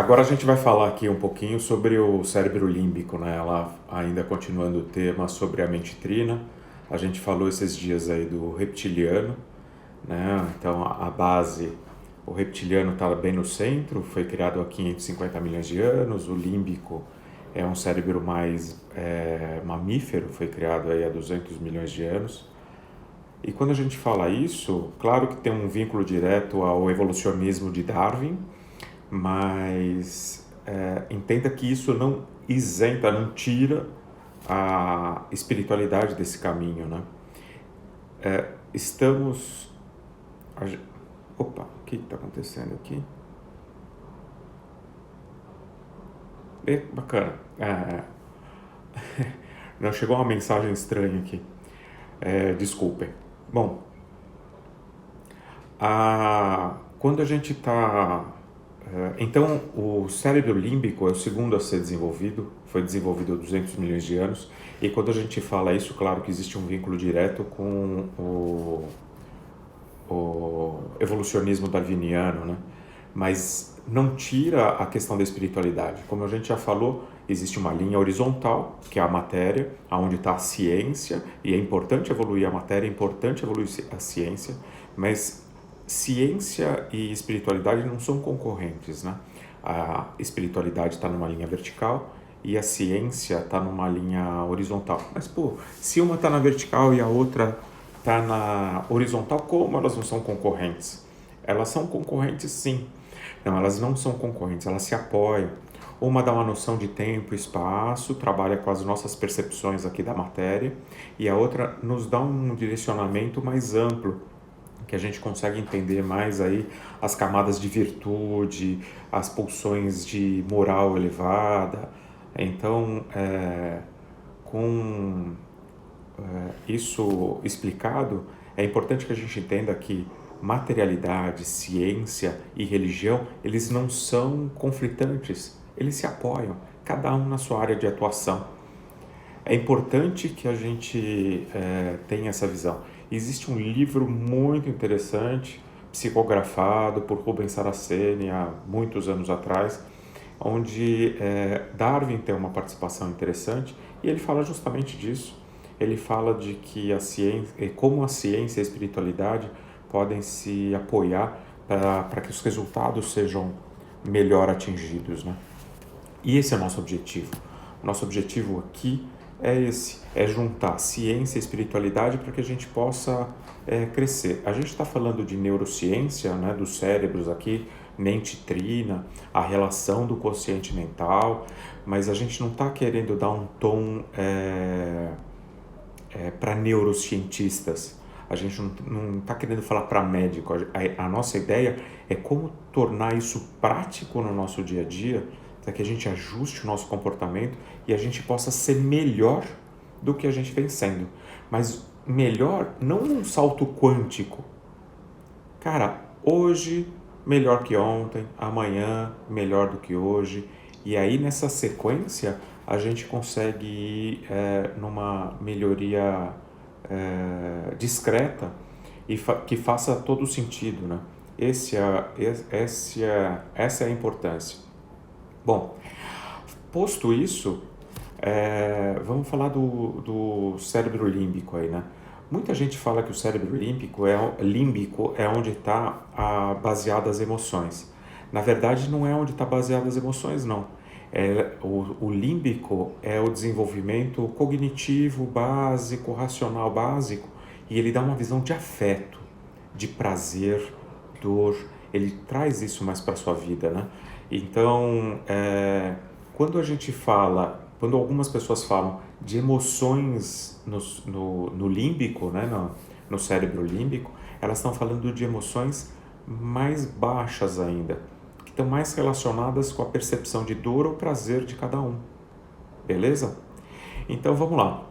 Agora a gente vai falar aqui um pouquinho sobre o cérebro límbico, né? Ela ainda continuando o tema sobre a mente trina. A gente falou esses dias aí do reptiliano, né? Então a base, o reptiliano está bem no centro, foi criado há 550 milhões de anos. O límbico é um cérebro mais mamífero, foi criado aí há 200 milhões de anos. E quando a gente fala isso, claro que tem um vínculo direto ao evolucionismo de Darwin, mas entenda que isso não isenta, não tira a espiritualidade desse caminho, né? Estamos... Opa, o que está acontecendo aqui? Bacana. Não, chegou uma mensagem estranha aqui. Desculpem. Bom, quando a gente está... Então, o cérebro límbico é o segundo a ser desenvolvido, foi desenvolvido há 200 milhões de anos, e quando a gente fala isso, claro que existe um vínculo direto com o evolucionismo darwiniano, né? Mas não tira a questão da espiritualidade. Como a gente já falou, existe uma linha horizontal, que é a matéria, onde está a ciência, e é importante evoluir a matéria, é importante evoluir a ciência, mas ciência e espiritualidade não são concorrentes, né? A espiritualidade está numa linha vertical e a ciência está numa linha horizontal. Mas, pô, se uma está na vertical e a outra está na horizontal, como elas não são concorrentes? Elas são concorrentes, sim. Não, elas não são concorrentes, elas se apoiam. Uma dá uma noção de tempo e espaço, trabalha com as nossas percepções aqui da matéria, e a outra nos dá um direcionamento mais amplo, que a gente consegue entender mais aí as camadas de virtude, as pulsões de moral elevada. Então, com isso explicado, é importante que a gente entenda que materialidade, ciência e religião, eles não são conflitantes, eles se apoiam, cada um na sua área de atuação. É importante que a gente tenha essa visão. Existe um livro muito interessante, psicografado por Rubens Saraceni há muitos anos atrás, onde Darwin tem uma participação interessante e ele fala justamente disso. Ele fala de que a ciência, como a ciência e a espiritualidade podem se apoiar para que os resultados sejam melhor atingidos, né? E esse é o nosso objetivo. O nosso objetivo aqui é esse, é juntar ciência e espiritualidade para que a gente possa crescer. A gente está falando de neurociência, né, dos cérebros aqui, mente trina, a relação do consciente mental, mas a gente não está querendo dar um tom para neurocientistas. A gente não está querendo falar para médico. A nossa ideia é como tornar isso prático no nosso dia a dia, para que a gente ajuste o nosso comportamento e a gente possa ser melhor do que a gente vem sendo. Mas melhor, não um salto quântico. Cara, hoje melhor que ontem, amanhã melhor do que hoje. E aí nessa sequência a gente consegue ir numa melhoria discreta e que faça todo sentido, né? Essa é a importância. Bom, posto isso, vamos falar do cérebro límbico aí, né? Muita gente fala que o cérebro límbico é onde está baseado as emoções. Na verdade, não é onde está baseado as emoções, não. O límbico é o desenvolvimento cognitivo básico, racional básico, e ele dá uma visão de afeto, de prazer, dor. Ele traz isso mais para a sua vida, né? Então, quando algumas pessoas falam de emoções no límbico, né, no cérebro límbico, elas estão falando de emoções mais baixas ainda, que estão mais relacionadas com a percepção de dor ou prazer de cada um. Beleza? Então vamos lá.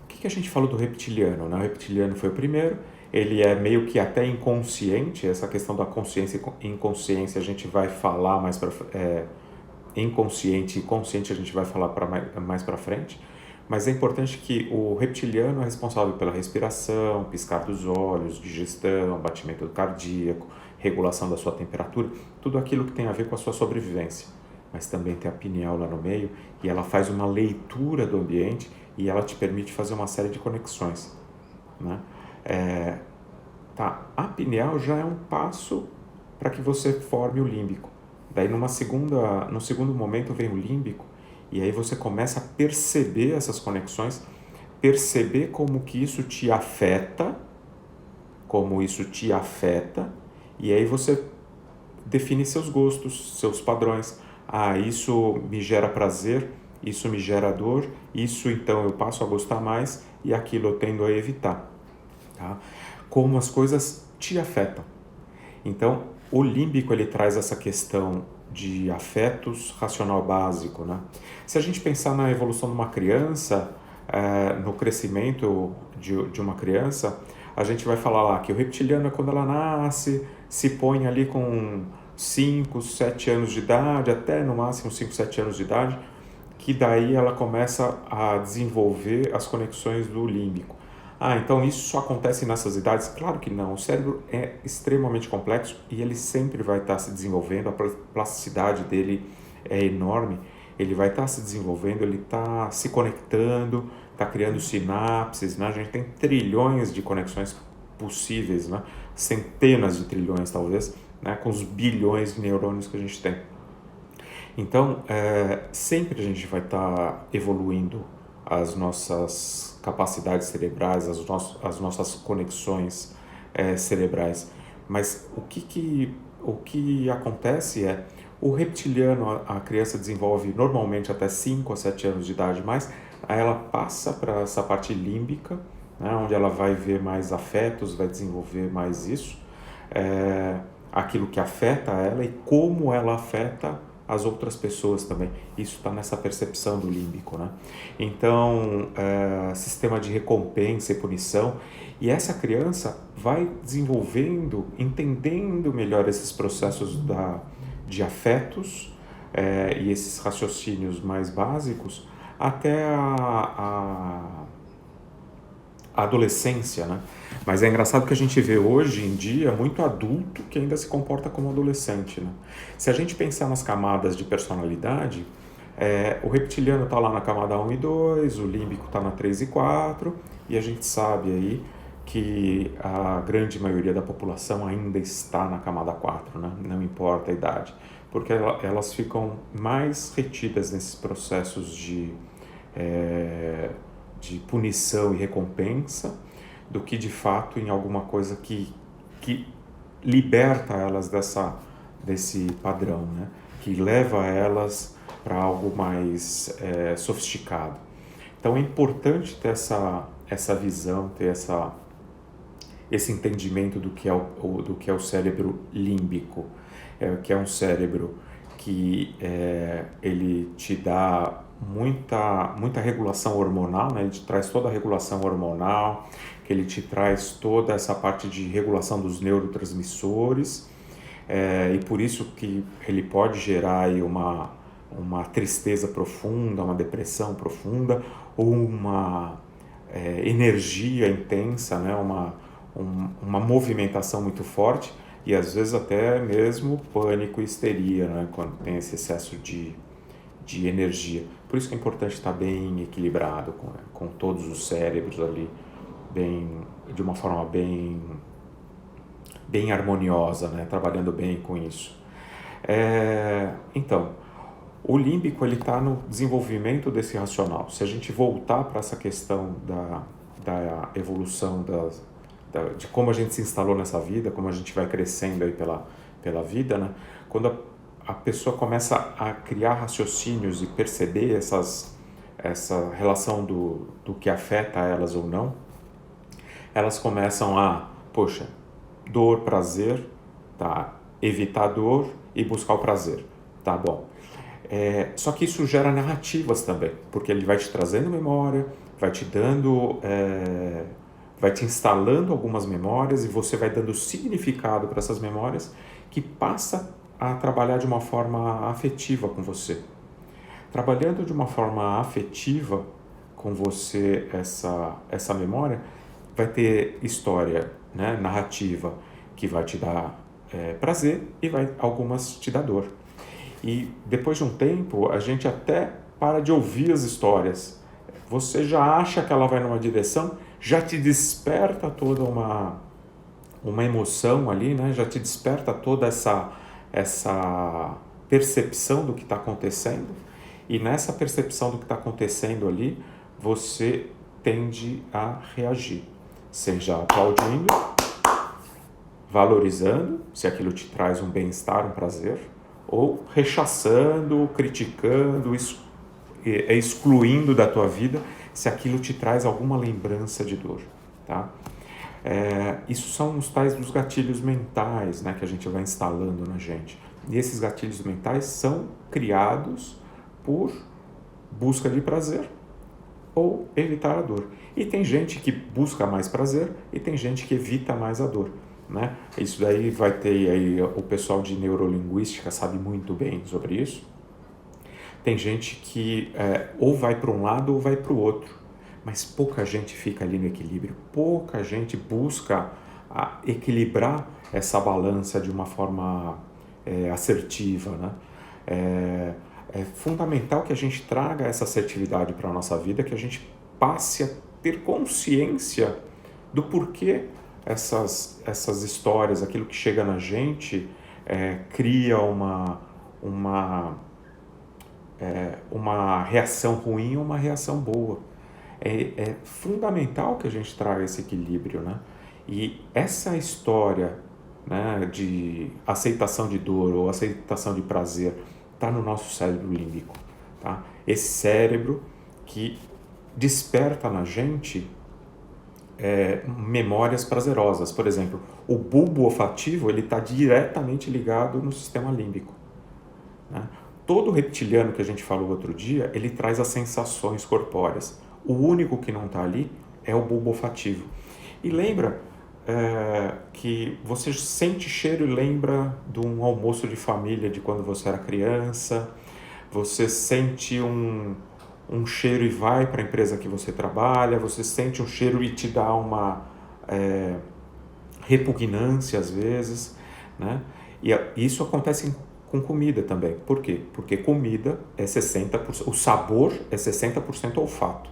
O que a gente falou do reptiliano, né? O reptiliano foi o primeiro, ele é meio que até inconsciente, essa questão da consciência e inconsciência a gente vai falar mais para inconsciente e consciente a gente vai falar mais para frente, mas é importante que o reptiliano é responsável pela respiração, piscar dos olhos, digestão, batimento cardíaco, regulação da sua temperatura, tudo aquilo que tem a ver com a sua sobrevivência. mas também tem a pineal lá no meio, e ela faz uma leitura do ambiente e ela te permite fazer uma série de conexões, né? A pineal já é um passo para que você forme o límbico. Daí no segundo momento vem o límbico, e aí você começa a perceber essas conexões, perceber como isso te afeta, e aí você define seus gostos, seus padrões. Isso me gera prazer, isso me gera dor, isso então eu passo a gostar mais e aquilo eu tendo a evitar. Tá? Como as coisas te afetam. Então, o límbico ele traz essa questão de afetos racional básico, né? Se a gente pensar na evolução de uma criança, no crescimento de uma criança, a gente vai falar lá que o reptiliano é quando ela nasce, se põe ali com 5, 7 anos de idade, até no máximo 5, 7 anos de idade, que daí ela começa a desenvolver as conexões do límbico. Então isso só acontece nessas idades? Claro que não. O cérebro é extremamente complexo e ele sempre vai estar se desenvolvendo, a plasticidade dele é enorme, ele vai estar se desenvolvendo, ele está se conectando, está criando sinapses, né? A gente tem trilhões de conexões possíveis, né? Centenas de trilhões talvez, né? Com os bilhões de neurônios que a gente tem. Então, sempre a gente vai estar evoluindo as nossas capacidades cerebrais, as nossas conexões cerebrais. Mas o que acontece é, o reptiliano, a criança desenvolve normalmente até 5 a 7 anos de idade, mas aí ela passa para essa parte límbica, né, onde ela vai ver mais afetos, vai desenvolver mais isso, aquilo que afeta ela e como ela afeta as outras pessoas também. Isso está nessa percepção do límbico, né? Então, sistema de recompensa e punição. E essa criança vai desenvolvendo, entendendo melhor esses processos de afetos e esses raciocínios mais básicos até a adolescência, né? Mas é engraçado que a gente vê hoje em dia muito adulto que ainda se comporta como adolescente, né? Se a gente pensar nas camadas de personalidade, o reptiliano está lá na camada 1 e 2, o límbico está na 3 e 4, e a gente sabe aí que a grande maioria da população ainda está na camada 4, né? Não importa a idade, porque elas ficam mais retidas nesses processos de punição e recompensa do que de fato em alguma coisa que liberta elas desse padrão, né? Que leva elas para algo mais sofisticado. Então é importante ter essa visão, ter esse entendimento do que é o cérebro límbico, que é um cérebro que ele te dá muita regulação hormonal, né? Ele te traz toda a regulação hormonal, que ele te traz toda essa parte de regulação dos neurotransmissores, e por isso que ele pode gerar aí uma tristeza profunda, uma depressão profunda, ou uma energia intensa, né? Uma movimentação muito forte, e às vezes até mesmo pânico e histeria, né? Quando tem esse excesso de energia. Por isso que é importante estar bem equilibrado com todos os cérebros ali, de uma forma bem harmoniosa, né? Trabalhando bem com isso. Então, o límbico está no desenvolvimento desse racional. Se a gente voltar para essa questão da evolução de como a gente se instalou nessa vida, como a gente vai crescendo aí pela vida, né? Quando a pessoa começa a criar raciocínios e perceber essa relação do que afeta elas ou não, elas começam poxa, dor, prazer, tá? Evitar dor e buscar o prazer, tá bom. Só que isso gera narrativas também, porque ele vai te trazendo memória, vai te dando, vai te instalando algumas memórias e você vai dando significado para essas memórias que passa a trabalhar de uma forma afetiva com você. Trabalhando de uma forma afetiva com você essa memória, vai ter história, né, narrativa, que vai te dar prazer e algumas te dar dor. E depois de um tempo, a gente até para de ouvir as histórias. Você já acha que ela vai numa direção, já te desperta toda uma emoção ali, né? Já te desperta toda essa percepção do que está acontecendo. E nessa percepção do que está acontecendo ali, você tende a reagir, seja aplaudindo, valorizando, se aquilo te traz um bem-estar, um prazer, ou rechaçando, criticando, excluindo da tua vida, se aquilo te traz alguma lembrança de dor, tá? Isso são os tais dos gatilhos mentais, né, que a gente vai instalando na gente. E esses gatilhos mentais são criados por busca de prazer ou evitar a dor. E tem gente que busca mais prazer e tem gente que evita mais a dor, né? Isso daí vai ter aí, o pessoal de neurolinguística sabe muito bem sobre isso. Tem gente que ou vai para um lado ou vai para o outro, mas pouca gente fica ali no equilíbrio, pouca gente busca equilibrar essa balança de uma forma assertiva, né? É fundamental que a gente traga essa assertividade para a nossa vida, que a gente passe a ter consciência do porquê essas histórias, aquilo que chega na gente, cria uma reação ruim ou uma reação boa. É fundamental que a gente traga esse equilíbrio, né? E essa história, né, de aceitação de dor ou aceitação de prazer está no nosso cérebro límbico, tá? Esse cérebro que desperta na gente memórias prazerosas. Por exemplo, o bulbo olfativo ele está diretamente ligado no sistema límbico, né? Todo reptiliano que a gente falou outro dia, ele traz as sensações corpóreas. O único que não está ali é o bulbo olfativo. E lembra que você sente cheiro e lembra de um almoço de família de quando você era criança, você sente um cheiro e vai para a empresa que você trabalha, você sente um cheiro e te dá uma repugnância às vezes, né? E isso acontece com comida também. Por quê? Porque comida é 60%, o sabor é 60% olfato,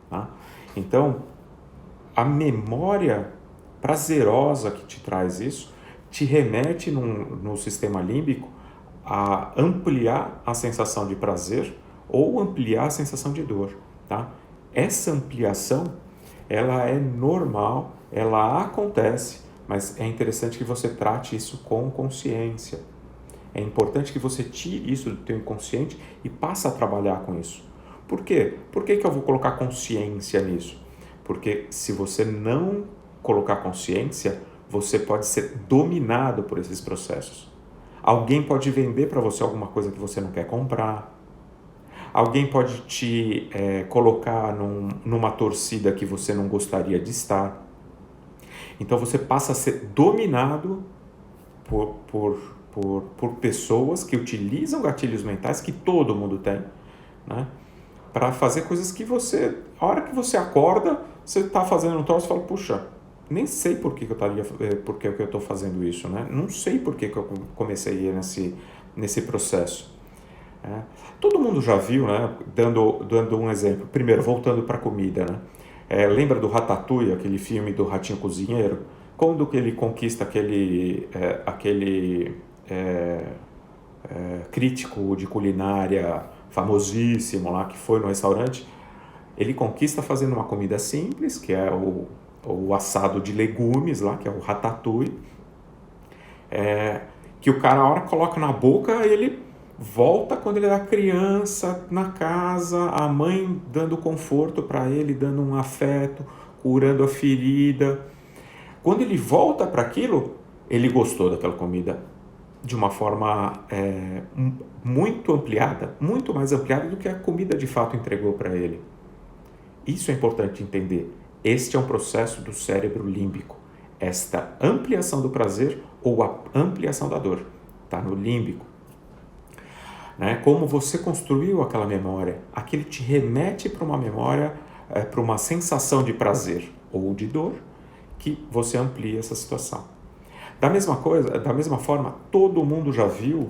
tá? Então, a memória prazerosa que te traz isso, te remete no sistema límbico a ampliar a sensação de prazer ou ampliar a sensação de dor, tá? Essa ampliação, ela é normal, ela acontece, mas é interessante que você trate isso com consciência. É importante que você tire isso do teu inconsciente e passe a trabalhar com isso. Por quê? Por que eu vou colocar consciência nisso? Porque se você não colocar consciência, você pode ser dominado por esses processos. Alguém pode vender para você alguma coisa que você não quer comprar. Alguém pode te colocar numa torcida que você não gostaria de estar. Então você passa a ser dominado por pessoas que utilizam gatilhos mentais, que todo mundo tem, né? Para fazer coisas que você, a hora que você acorda, você está fazendo um troço e fala, puxa, nem sei por que eu estou fazendo isso, né? Não sei por que eu comecei nesse processo. Todo mundo já viu, né? Dando um exemplo, primeiro, voltando para a comida, né? Lembra do Ratatouille, aquele filme do Ratinho Cozinheiro? Quando que ele conquista aquele crítico de culinária famosíssimo lá, que foi no restaurante, ele conquista fazendo uma comida simples, que é o assado de legumes lá, que é o ratatouille, que o cara, a hora que coloca na boca, ele volta quando ele era criança, na casa, a mãe dando conforto para ele, dando um afeto, curando a ferida. Quando ele volta para aquilo, ele gostou daquela comida de uma forma muito ampliada, muito mais ampliada do que a comida de fato entregou para ele. Isso é importante entender. Este é um processo do cérebro límbico. Esta ampliação do prazer ou a ampliação da dor está no límbico. Né? Como você construiu aquela memória, aquilo te remete para uma memória, para uma sensação de prazer ou de dor, que você amplia essa situação. Da mesma forma, todo mundo já viu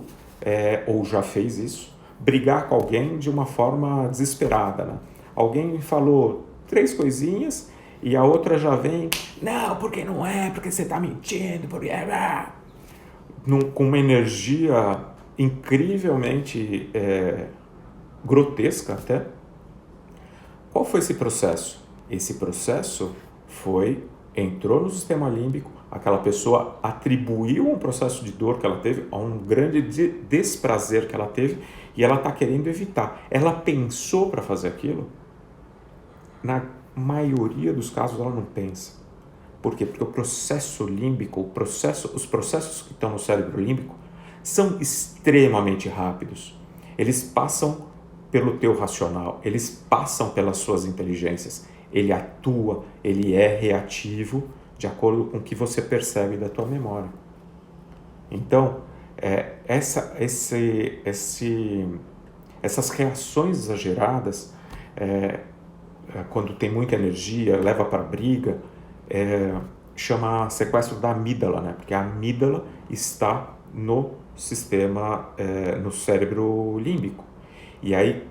ou já fez isso, brigar com alguém de uma forma desesperada, né? Alguém falou 3 coisinhas e a outra já vem, não, porque não é, porque você está mentindo, porque com uma energia incrivelmente grotesca até. Qual foi esse processo? Esse processo entrou no sistema límbico, aquela pessoa atribuiu um processo de dor que ela teve a um grande desprazer que ela teve e ela está querendo evitar. Ela pensou para fazer aquilo? Na maioria dos casos ela não pensa. Por quê? Porque o processo límbico, os processos que estão no cérebro límbico são extremamente rápidos. Eles passam pelo teu racional, eles passam pelas suas inteligências. Ele atua, ele é reativo de acordo com o que você percebe da tua memória. Então, essas reações exageradas, quando tem muita energia, leva para briga, chama sequestro da amígdala, né? Porque a amígdala está no sistema, no cérebro límbico. E aí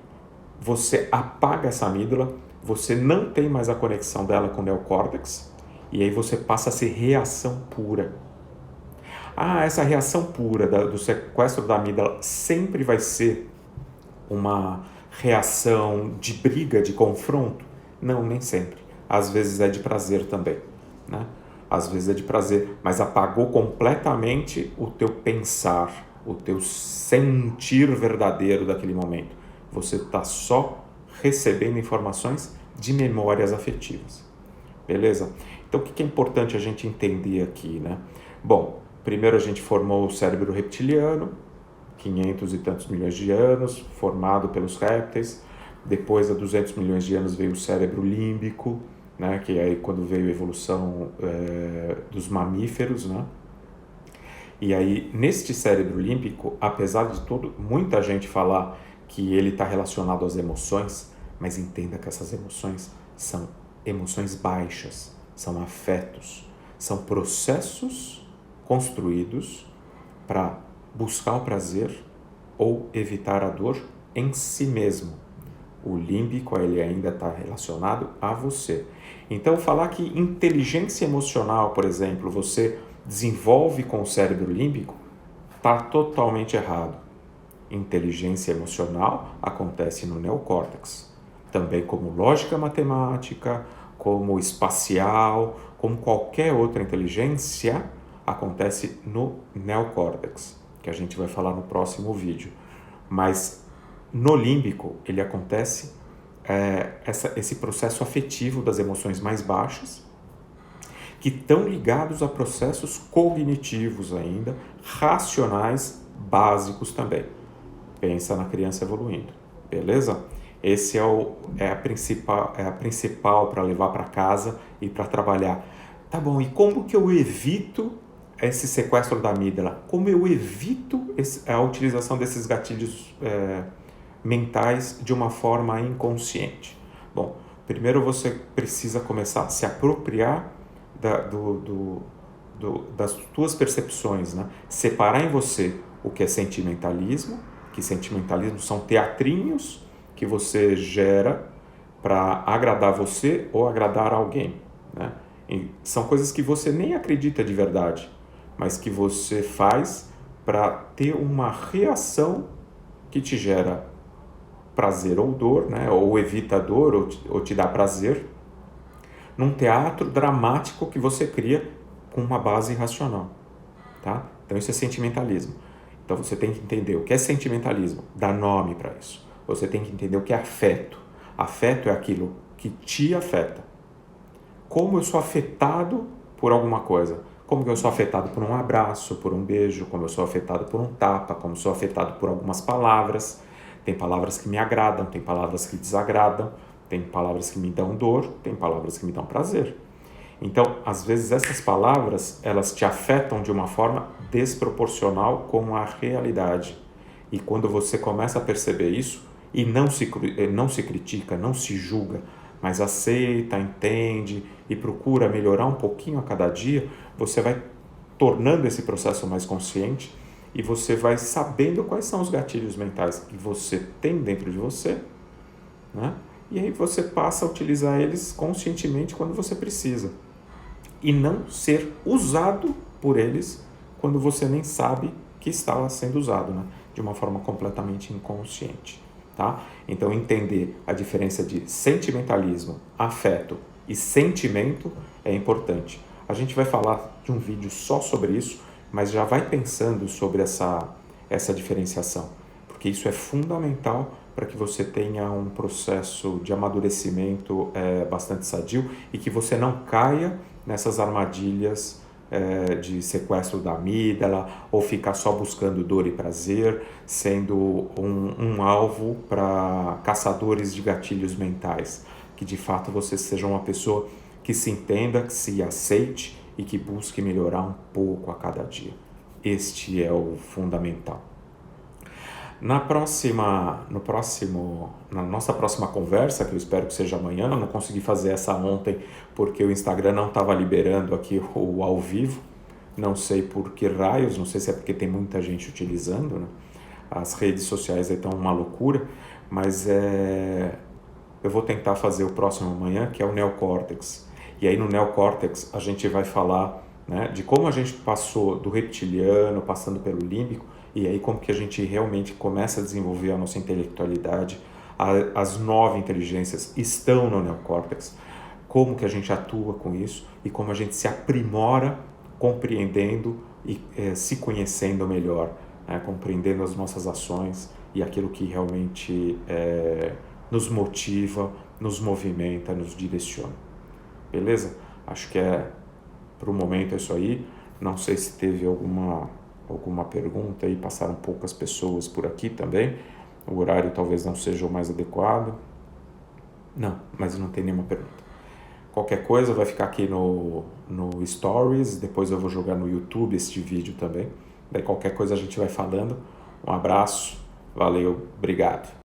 você apaga essa amígdala, você não tem mais a conexão dela com o neocórtex, e aí você passa a ser reação pura. Essa reação pura do sequestro da amígdala sempre vai ser uma reação de briga, de confronto? Não, nem sempre. Às vezes é de prazer também, né? Às vezes é de prazer, mas apagou completamente o teu pensar, o teu sentir verdadeiro daquele momento. Você está só recebendo informações de memórias afetivas. Beleza? Então, o que é importante a gente entender aqui, né? Bom, primeiro a gente formou o cérebro reptiliano, 500 e tantos milhões de anos, formado pelos répteis. Depois, há 200 milhões de anos, veio o cérebro límbico, né? Que é aí quando veio a evolução dos mamíferos, né? E aí, neste cérebro límbico, apesar de muita gente falar que ele está relacionado às emoções, mas entenda que essas emoções são emoções baixas, são afetos, são processos construídos para buscar o prazer ou evitar a dor em si mesmo. O límbico, ele ainda está relacionado a você. Então, falar que inteligência emocional, por exemplo, você desenvolve com o cérebro límbico, está totalmente errado. Inteligência emocional acontece no neocórtex, também como lógica matemática, como espacial, como qualquer outra inteligência, acontece no neocórtex, que a gente vai falar no próximo vídeo. Mas no límbico, ele acontece esse processo afetivo das emoções mais baixas, que estão ligados a processos cognitivos ainda, racionais, básicos também. Pensa na criança evoluindo, beleza? Esse é a principal para levar para casa e para trabalhar. Tá bom, e como que eu evito esse sequestro da amígdala? Como eu evito a utilização desses gatilhos mentais de uma forma inconsciente? Bom, primeiro você precisa começar a se apropriar das tuas percepções, né? Separar em você o que é sentimentalismo, que sentimentalismo são teatrinhos que você gera para agradar você ou agradar alguém, né? E são coisas que você nem acredita de verdade, mas que você faz para ter uma reação que te gera prazer ou dor, né? Ou evita dor ou te dá prazer, num teatro dramático que você cria com uma base racional, tá? Então isso é sentimentalismo. Então você tem que entender o que é sentimentalismo, dar nome para isso. Você tem que entender o que é afeto. Afeto é aquilo que te afeta. Como eu sou afetado por alguma coisa? Como que eu sou afetado por um abraço, por um beijo? Como eu sou afetado por um tapa? Como eu sou afetado por algumas palavras? Tem palavras que me agradam, tem palavras que desagradam, tem palavras que me dão dor, tem palavras que me dão prazer. Então, às vezes essas palavras, elas te afetam de uma forma desproporcional com a realidade. E quando você começa a perceber isso, e não se critica, não se julga, mas aceita, entende e procura melhorar um pouquinho a cada dia, você vai tornando esse processo mais consciente e você vai sabendo quais são os gatilhos mentais que você tem dentro de você, né? E aí você passa a utilizar eles conscientemente quando você precisa. E não ser usado por eles quando você nem sabe que está sendo usado, né? De uma forma completamente inconsciente. Tá? Então, entender a diferença de sentimentalismo, afeto e sentimento é importante. A gente vai falar de um vídeo só sobre isso, mas já vai pensando sobre essa diferenciação, porque isso é fundamental para que você tenha um processo de amadurecimento bastante sadio e que você não caia nessas armadilhas de sequestro da amígdala ou ficar só buscando dor e prazer, sendo um alvo para caçadores de gatilhos mentais. Que de fato você seja uma pessoa que se entenda, que se aceite e que busque melhorar um pouco a cada dia. Este é o fundamental. Na nossa próxima conversa, que eu espero que seja amanhã, eu não consegui fazer essa ontem porque o Instagram não estava liberando aqui o ao vivo, não sei por que raios, não sei se é porque tem muita gente utilizando, né? As redes sociais aí estão uma loucura, mas eu vou tentar fazer o próximo amanhã, que é o neocórtex. E aí no neocórtex a gente vai falar, né, de como a gente passou do reptiliano, passando pelo límbico, e aí como que a gente realmente começa a desenvolver a nossa intelectualidade. As 9 inteligências estão no neocórtex, como que a gente atua com isso e como a gente se aprimora compreendendo e se conhecendo melhor, né, compreendendo as nossas ações e aquilo que realmente nos motiva, nos movimenta, nos direciona. Beleza? Acho que para o momento é isso aí. Não sei se teve alguma pergunta aí, passaram poucas pessoas por aqui também. O horário talvez não seja o mais adequado. Não, mas não tem nenhuma pergunta. Qualquer coisa vai ficar aqui no Stories, depois eu vou jogar no YouTube este vídeo também. Daí qualquer coisa a gente vai falando. Um abraço, valeu, obrigado.